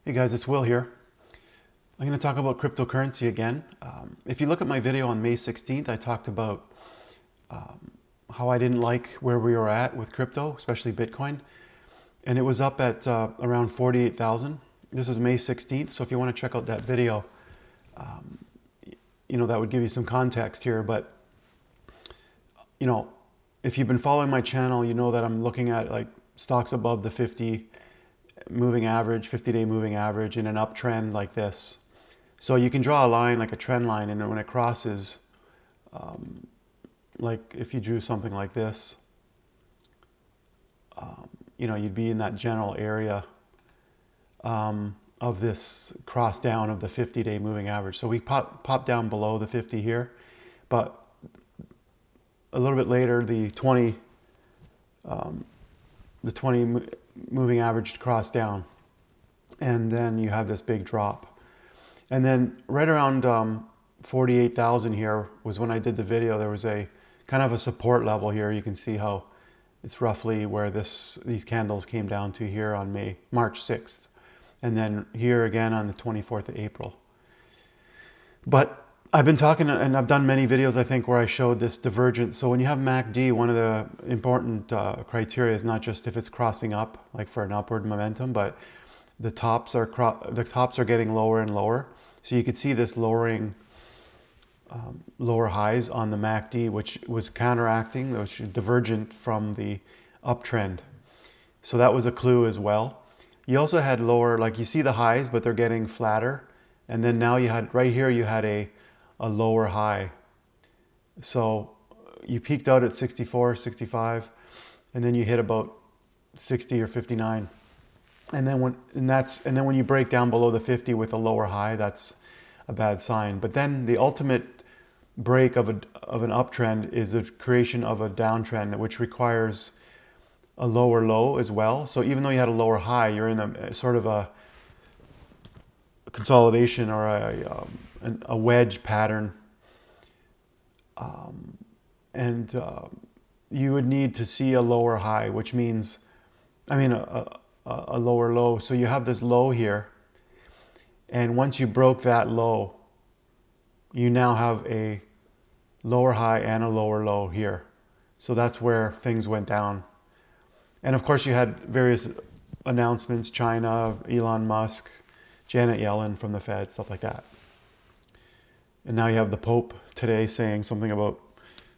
Hey guys, it's Will here. I'm going to talk about cryptocurrency again. If you look at my video on May 16th, I talked about how I didn't like where we were at with crypto, especially Bitcoin. And it was up at around 48,000. This is May 16th, so if you want to check out that video, that would give you some context here. But, if you've been following my channel, you know that I'm looking at like stocks above the 50-day moving average in an uptrend like this. So you can draw a line, like a trend line, and when it crosses, like if you drew something like this, you'd be in that general area of this cross down of the 50-day moving average. So we pop down below the 50 here, but a little bit later, the 20 moving average crossed down, and then you have this big drop. And then right around 48,000 here was when I did the video. There was a kind of a support level here. You can see how it's roughly where these candles came down to here on March 6th. And then here again on the 24th of April. But I've been talking, and I've done many videos, I think, where I showed this divergence. So when you have MACD, one of the important criteria is not just if it's crossing up, like for an upward momentum, but the tops are getting lower and lower. So you could see this lowering lower highs on the MACD, which was counteracting, which is divergent from the uptrend. So that was a clue as well. You also had lower, like you see the highs, but they're getting flatter. And then now you had, right here, you had a lower high. So you peaked out at 64, 65, and then you hit about 60 or 59. And then when you break down below the 50 with a lower high, that's a bad sign. But then the ultimate break of an uptrend is the creation of a downtrend, which requires a lower low as well. So even though you had a lower high, you're in a sort of a consolidation or a wedge pattern. You would need to see a lower high, which means, a lower low. So you have this low here. And once you broke that low, you now have a lower high and a lower low here. So that's where things went down. And of course you had various announcements, China, Elon Musk, Janet Yellen from the Fed, stuff like that. And now you have the Pope today saying something about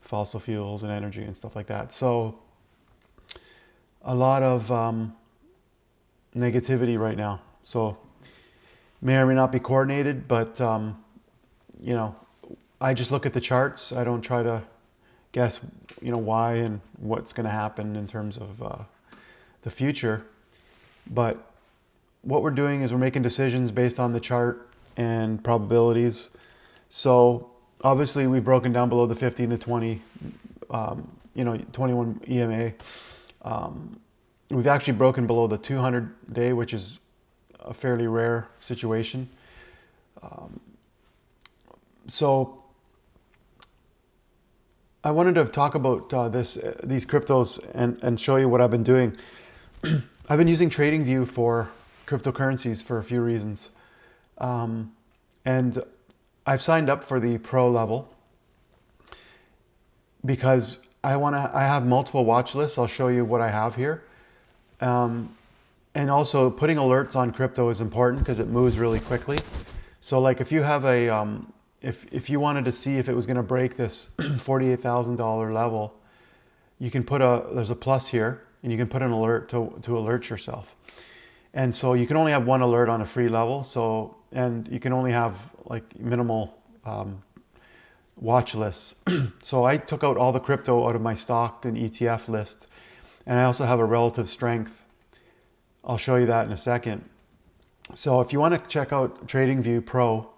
fossil fuels and energy and stuff like that. So a lot of negativity right now. So may or may not be coordinated, but I just look at the charts. I don't try to guess, why and what's going to happen in terms of the future. But what we're doing is we're making decisions based on the chart and probabilities. So obviously we've broken down below the 50 and the 20, 21 EMA. We've actually broken below the 200-day, which is a fairly rare situation. So I wanted to talk about these cryptos and show you what I've been doing. I've been using TradingView for cryptocurrencies for a few reasons. And I've signed up for the pro level because I have multiple watch lists. I'll show you what I have here. And also putting alerts on crypto is important because it moves really quickly. So like if you have if you wanted to see if it was going to break this $48,000 level, you can there's a plus here, and you can put an alert to alert yourself. And so you can only have one alert on a free level. And you can only have like minimal watch lists. So I took out all the crypto out of my stock and ETF list. And I also have a relative strength. I'll show you that in a second. So if you want to check out TradingView Pro,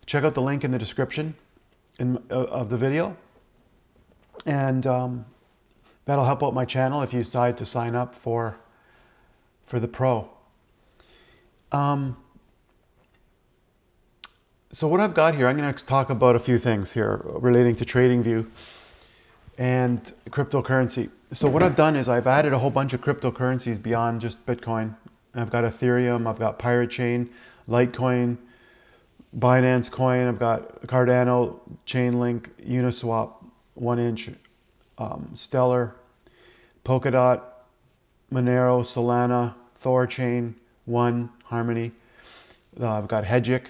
check out the link in the description of the video. And that'll help out my channel if you decide to sign up for the Pro. So what I've got here, I'm going to talk about a few things here relating to TradingView and cryptocurrency. So what I've done is I've added a whole bunch of cryptocurrencies beyond just Bitcoin I've got Ethereum, I've got Pirate Chain, Litecoin, Binance Coin, I've got Cardano, Chainlink, Uniswap, 1inch, Stellar, Polkadot, Monero, Solana, Thorchain, One, Harmony. I've got Hedgic,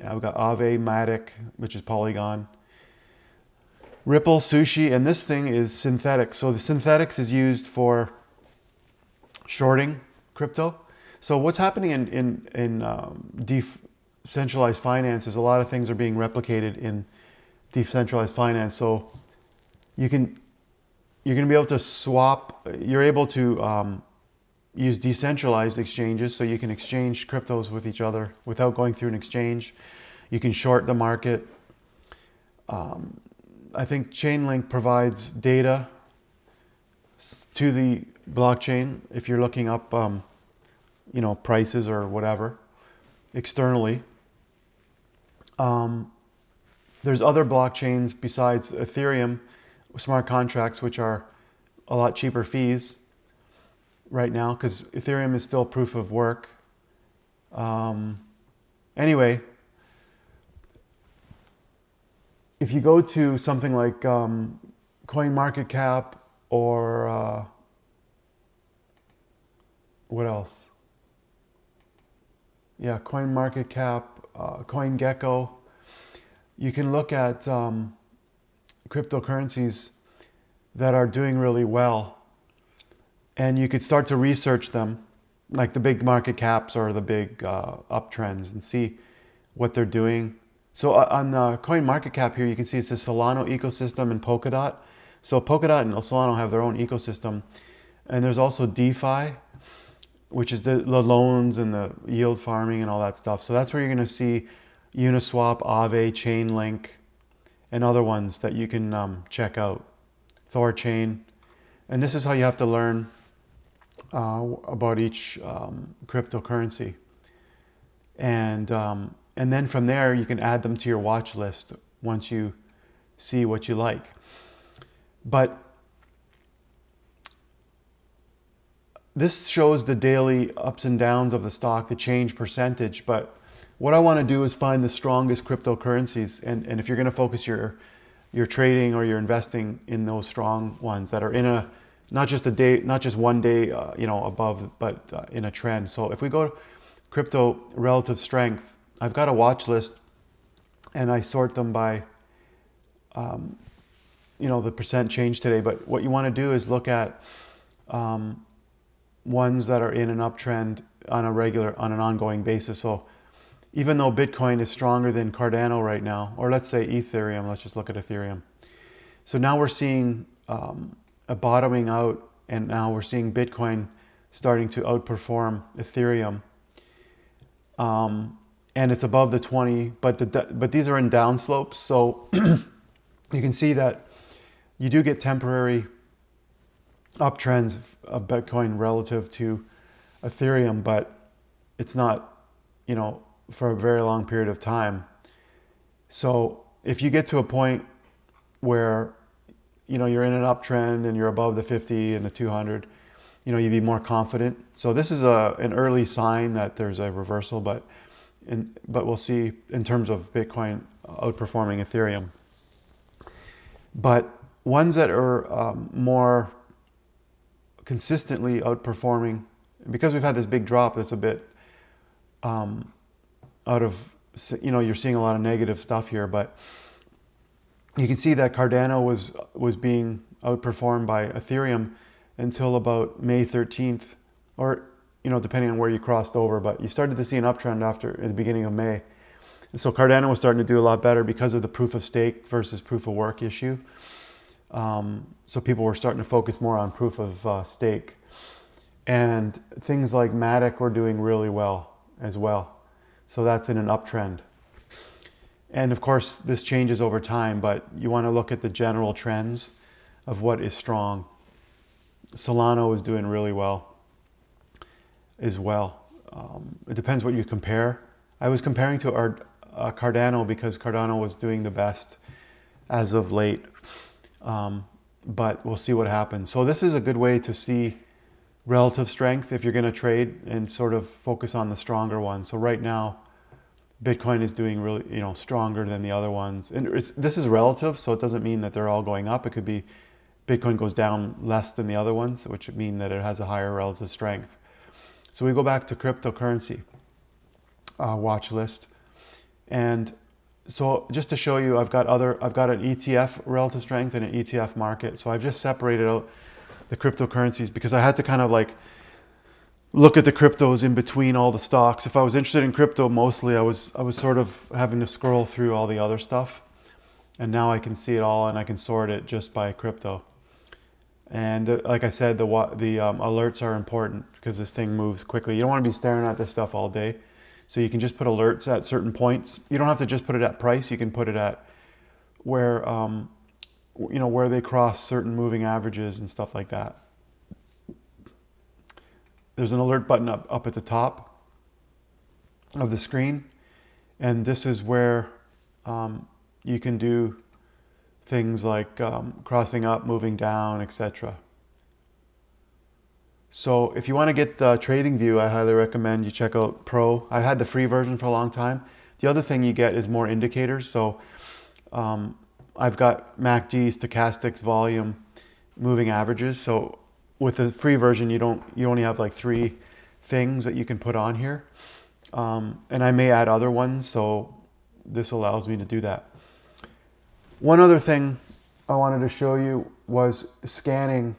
I've got Aave, Matic, which is Polygon, Ripple, Sushi, and this thing is synthetic. So the synthetics is used for shorting crypto. So what's happening in decentralized finance is a lot of things are being replicated in decentralized finance. So you're going to be able to swap. You're able to use decentralized exchanges, so you can exchange cryptos with each other without going through an exchange. You can short the market. I think Chainlink provides data to the blockchain if you're looking up, prices or whatever externally. There's other blockchains besides Ethereum, smart contracts, which are a lot cheaper fees right now because Ethereum is still proof of work. Anyway, if you go to something like CoinMarketCap or what else? Yeah, CoinMarketCap, CoinGecko. You can look at cryptocurrencies that are doing really well, and you could start to research them, like the big market caps or the big uptrends, and see what they're doing. So on the CoinMarketCap here, you can see it says Solana ecosystem and Polkadot. So Polkadot and Solana have their own ecosystem, and there's also DeFi, which is the loans and the yield farming and all that stuff. So that's where you're going to see Uniswap, Aave, Chainlink, and other ones that you can check out. Thorchain. And this is how you have to learn about each cryptocurrency. And then from there, you can add them to your watch list once you see what you like. But this shows the daily ups and downs of the stock, the change percentage. But what I want to do is find the strongest cryptocurrencies. And if you're going to focus your trading or your investing in those strong ones that are in a, not just one day, above, but in a trend. So if we go to crypto relative strength, I've got a watch list and I sort them by, the percent change today. But what you want to do is look at ones that are in an uptrend on an ongoing basis. So even though Bitcoin is stronger than Cardano right now, or let's say Ethereum, let's just look at Ethereum. So now we're seeing a bottoming out, and now we're seeing Bitcoin starting to outperform Ethereum. And it's above the 20, but these are in down slopes. So you can see that you do get temporary uptrends of Bitcoin relative to Ethereum, but it's not, for a very long period of time. So if you get to a point where, you're in an uptrend and you're above the 50 and the 200, you'd be more confident. So this is an early sign that there's a reversal, but we'll see in terms of Bitcoin outperforming Ethereum. But ones that are more consistently outperforming, because we've had this big drop that's a bit out of, you're seeing a lot of negative stuff here, but you can see that Cardano was being outperformed by Ethereum until about May 13th, or, depending on where you crossed over, but you started to see an uptrend at the beginning of May. And so Cardano was starting to do a lot better because of the proof of stake versus proof of work issue. So people were starting to focus more on proof of stake. And things like Matic were doing really well as well. So that's in an uptrend. And of course, this changes over time, but you want to look at the general trends of what is strong. Solana is doing really well as well. It depends what you compare. I was comparing to our Cardano because Cardano was doing the best as of late. But we'll see what happens. So this is a good way to see relative strength if you're going to trade, and sort of focus on the stronger ones. So right now, Bitcoin is doing really, stronger than the other ones. And this is relative, so it doesn't mean that they're all going up. It could be Bitcoin goes down less than the other ones, which would mean that it has a higher relative strength. So we go back to cryptocurrency watch list. And so just to show you, I've got an ETF relative strength and an ETF market. So I've just separated out the cryptocurrencies because I had to kind of like look at the cryptos in between all the stocks. If I was interested in crypto mostly, I was sort of having to scroll through all the other stuff. And now I can see it all and I can sort it just by crypto. And like I said, the alerts are important because this thing moves quickly. You don't want to be staring at this stuff all day. So you can just put alerts at certain points. You don't have to just put it at price. You can put it at where, where they cross certain moving averages and stuff like that. There's an alert button up at the top of the screen. And this is where you can do things like crossing up, moving down, etc. So if you want to get the trading view, I highly recommend you check out Pro. I had the free version for a long time. The other thing you get is more indicators. So I've got MACD, stochastics, volume, moving averages. So with the free version, you only have like 3 things that you can put on here. And I may add other ones, so this allows me to do that. One other thing I wanted to show you was scanning.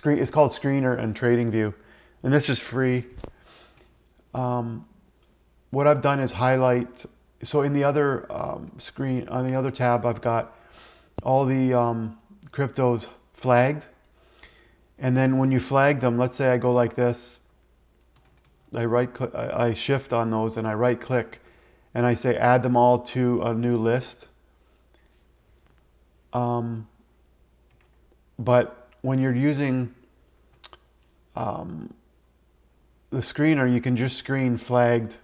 It's called Screener and Trading View, and this is free. What I've done is highlight. So in the other screen, on the other tab, I've got all the cryptos flagged. And then when you flag them, let's say I go like this, I shift on those and I right click and I say add them all to a new list. But when you're using the screener, you can just screen flagged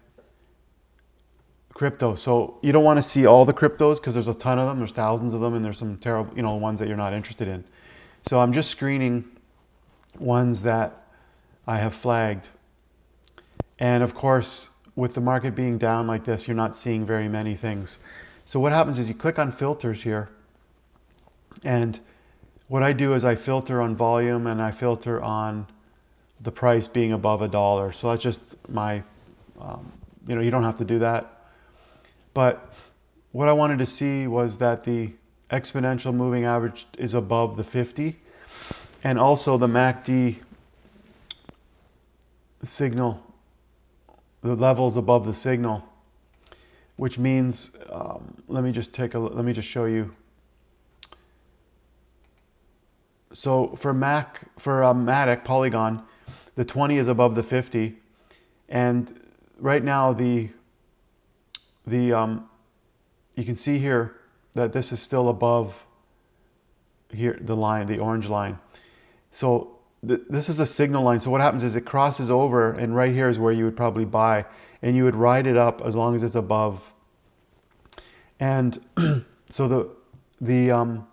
crypto. So you don't want to see all the cryptos because there's a ton of them. There's thousands of them, and there's some terrible, ones that you're not interested in. So I'm just screening ones that I have flagged. And of course, with the market being down like this, you're not seeing very many things. So what happens is you click on filters here, and what I do is I filter on volume and I filter on the price being above $1. So that's just my, you don't have to do that. But what I wanted to see was that the exponential moving average is above the 50, and also the MACD signal, the levels above the signal, which means, let me just show you. So for Matic Polygon, the 20 is above the 50, and right now you can see here that this is still above here, the orange line. So this is a signal line. So what happens is it crosses over, and right here is where you would probably buy, and you would ride it up as long as it's above. And so you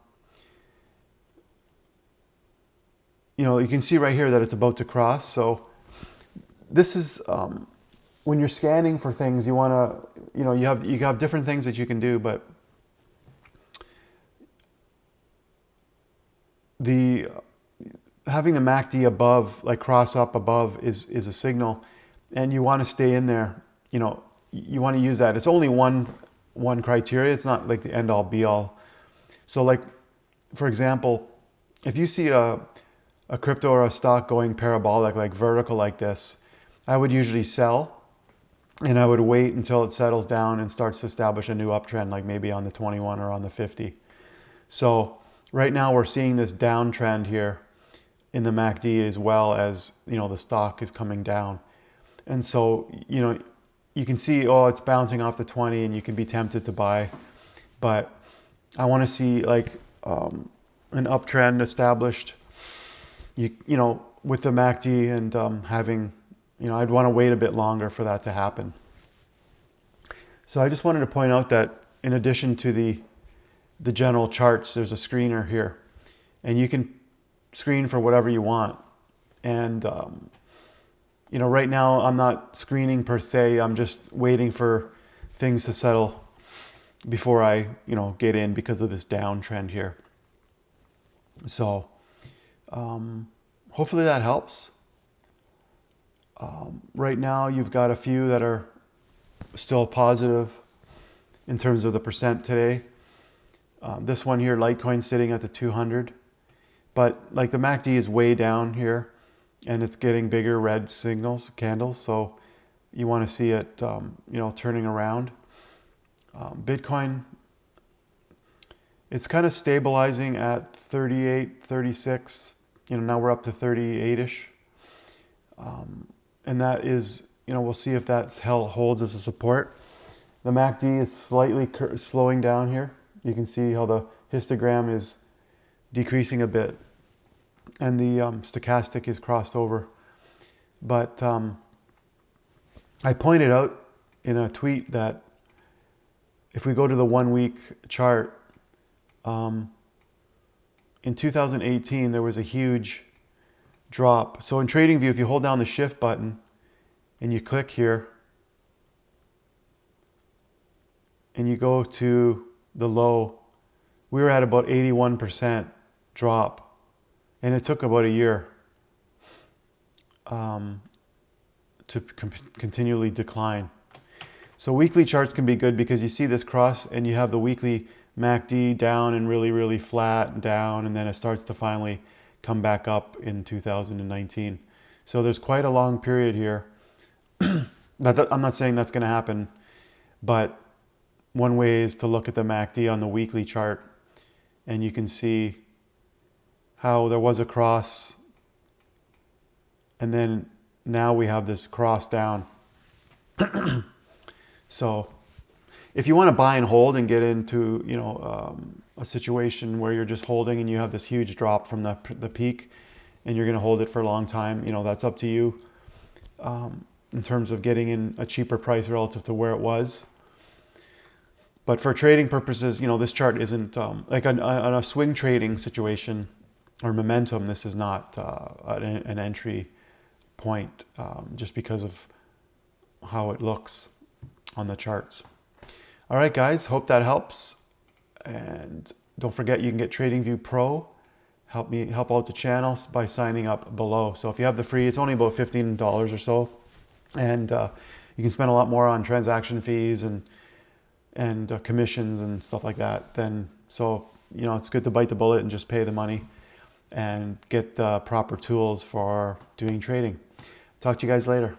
can see right here that it's about to cross. So this is when you're scanning for things, you want to, you have different things that you can do, but having the MACD above, like cross up above, is a signal, and you want to stay in there. You want to use that. It's only one criteria. It's not like the end all be all. So like, for example, if you see a crypto or a stock going parabolic, like vertical like this, I would usually sell, and I would wait until it settles down and starts to establish a new uptrend, like maybe on the 21 or on the 50. So right now we're seeing this downtrend here in the MACD, as well as, the stock is coming down. And so, you can see, it's bouncing off the 20, and you can be tempted to buy, but I want to see like an uptrend established, with the MACD, and having, I'd want to wait a bit longer for that to happen. So I just wanted to point out that in addition to the general charts, there's a screener here, and you can screen for whatever you want. And, you know, right now I'm not screening per se. I'm just waiting for things to settle before I, you know, get in because of this downtrend here. So hopefully that helps. Right now you've got a few that are still positive in terms of the percent today. This one here, Litecoin, sitting at the 200. But like the MACD is way down here and it's getting bigger red signals, candles. So you want to see it, you know, turning around. Bitcoin, it's kind of stabilizing at 38, 36. You know, now we're up to 38-ish. And that is, you know, we'll see if that holds as a support. The MACD is slightly slowing down here. You can see how the histogram is decreasing a bit. And the stochastic is crossed over. But I pointed out in a tweet that if we go to the 1 week chart, in 2018 there was a huge drop. So in TradingView, if you hold down the shift button and you click here and you go to the low, we were at about 81% drop. And it took about a year to continually decline. So weekly charts can be good because you see this cross and you have the weekly MACD down and really, really flat and down, and then it starts to finally come back up in 2019. So there's quite a long period here. I'm not saying that's going to happen, but one way is to look at the MACD on the weekly chart and you can see how there was a cross and then now we have this cross down. So if you want to buy and hold and get into, you know, a situation where you're just holding and you have this huge drop from the peak and you're going to hold it for a long time, you know, that's up to you in terms of getting in a cheaper price relative to where it was. But for trading purposes, you know, this chart isn't like on a swing trading situation or momentum, this is not an entry point just because of how it looks on the charts. All right, guys, hope that helps. And don't forget, you can get TradingView Pro. Help out the channel by signing up below. So if you have the free, it's only about $15 or so. And you can spend a lot more on transaction fees and commissions and stuff like that. So, you know, it's good to bite the bullet and just pay the money and get the proper tools for doing trading. Talk to you guys later.